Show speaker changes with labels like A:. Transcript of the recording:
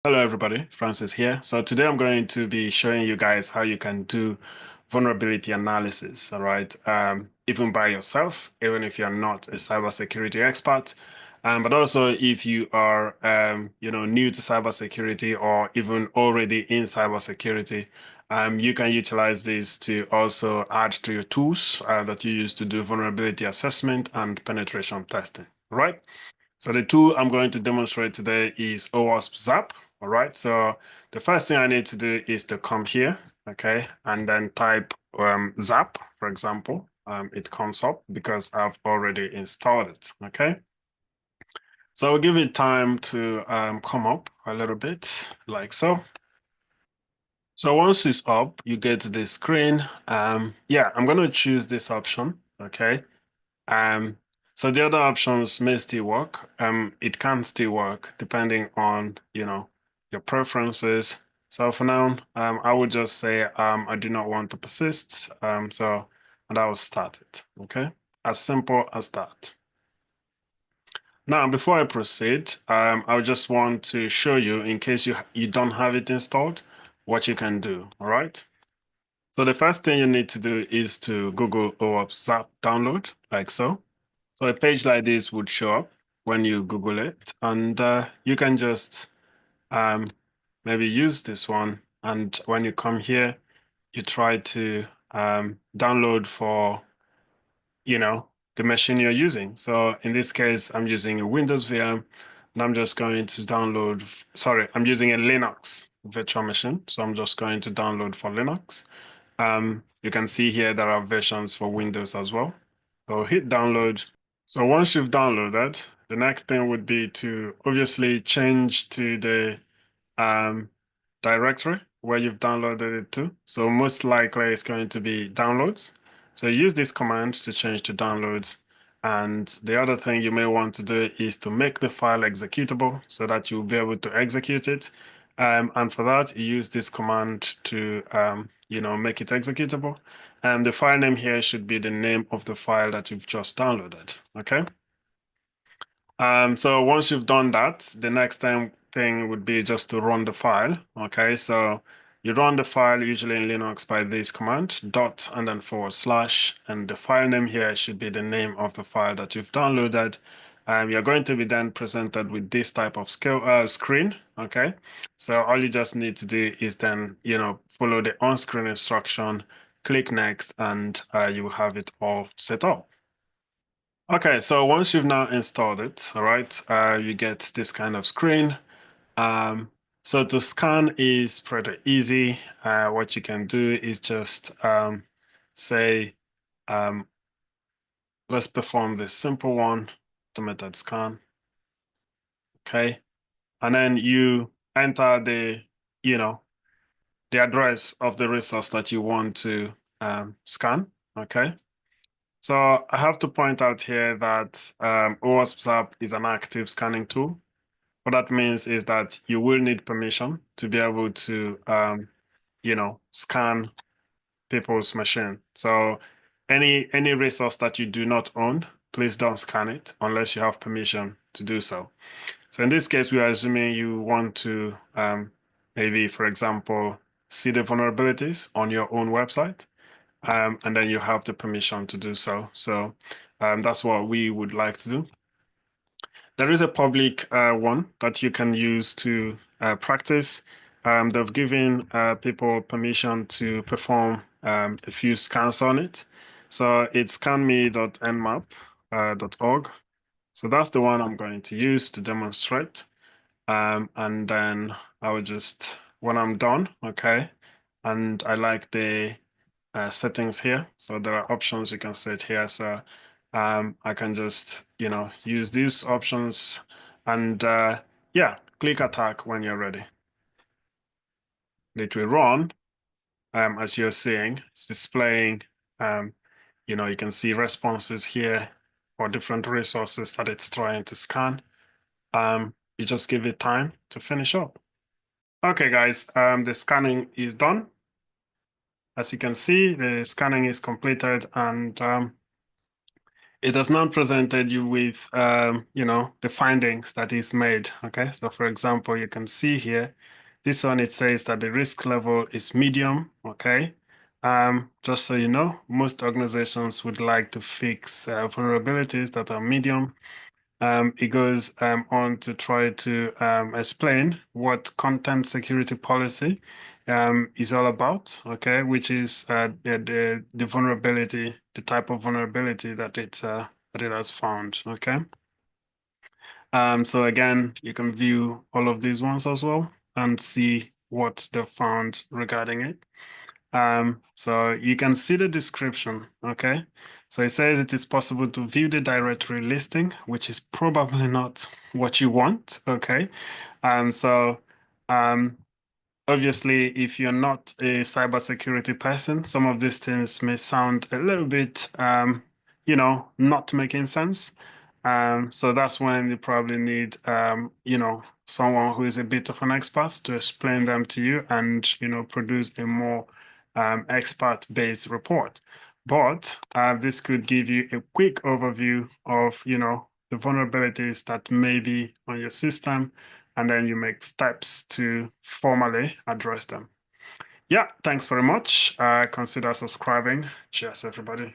A: Hello everybody, Francis here. So today I'm going to be showing you guys how you can do vulnerability analysis, all right? Even by yourself, even if you're not a cybersecurity expert, but also if you are, new to cybersecurity or even already in cybersecurity, you can utilize this to also add to your tools that you use to do vulnerability assessment and penetration testing, right? So the tool I'm going to demonstrate today is OWASP ZAP. All right. So the first thing I need to do is to come here, okay, and then type ZAP, for example. It comes up because I've already installed it. Okay. So I'll give it time to come up a little bit, like so. So once it's up, you get to this screen. Yeah, I'm going to choose this option. Okay. Um, so the other options may still work. It can still work depending on, your preferences. So for now, I would just say I do not want to persist. And I will start it. Okay, as simple as that. Now, before I proceed, I just want to show you, in case you don't have it installed, what you can do. All right. So the first thing you need to do is to Google OWASP ZAP download, like so. So a page like this would show up when you Google it, and you can just um, maybe use this one. And when you come here, you try to download for, you know, the machine you're using. So in this case, I'm using a Windows VM, and I'm just going to download, sorry, I'm using a Linux virtual machine. So I'm just going to download for Linux. You can see here there are versions for Windows as well. So hit download. So once you've downloaded, the next thing would be to obviously change to the um, directory where you've downloaded it to. So most likely it's going to be downloads. So use this command to change to downloads. And the other thing you may want to do is to make the file executable so that you'll be able to execute it. And for that, you use this command to, make it executable. And the file name here should be the name of the file that you've just downloaded. Okay. So once you've done that, the next thing would be just to run the file. Okay, so you run the file usually in Linux by this command, dot and then /, and the file name here should be the name of the file that you've downloaded. You're going to be then presented with this type of screen. Okay, so all you just need to do is then, follow the on-screen instruction, click next, and you will have it all set up. Okay, so once you've now installed it, all right, you get this kind of screen. Um, so to scan is pretty easy. What you can do is just say, um, let's perform this simple one, automated scan. Okay, and then you enter you know, the address of the resource that you want to scan. Okay. So I have to point out here that OWASP ZAP is an active scanning tool. What that means is that you will need permission to be able to, scan people's machine. So any resource that you do not own, please don't scan it unless you have permission to do so. So in this case, we are assuming you want to maybe, for example, see the vulnerabilities on your own website, and then you have the permission to do so. So that's what we would like to do. There is a public one that you can use to practice. They've given people permission to perform a few scans on it. So it's scanme.nmap.org. So that's the one I'm going to use to demonstrate. And then I will just, when I'm done, okay, and I like the settings here. So there are options you can set here. So I can just, use these options and yeah, click attack when you're ready. It will run, as you're seeing, it's displaying, you can see responses here for different resources that it's trying to scan. You just give it time to finish up. Okay, guys, the scanning is done. As you can see, the scanning is completed and it has now presented you with, the findings that is made. Okay, so for example, you can see here, this one, it says that the risk level is medium. Okay, just so you know, most organizations would like to fix vulnerabilities that are medium. It goes on to try to explain what content security policy is all about, okay, which is the vulnerability, the type of vulnerability that it has found, okay. So again, you can view all of these ones as well and see what they found regarding it. So you can see the description, okay? So it says it is possible to view the directory listing, which is probably not what you want, okay? So um, obviously, if you're not a cybersecurity person, some of these things may sound a little bit, not making sense. So that's when you probably need, someone who is a bit of an expert to explain them to you and, produce a more expert-based report. But this could give you a quick overview of, the vulnerabilities that may be on your system, and then you make steps to formally address them. Yeah, thanks very much. Consider subscribing. Cheers, everybody.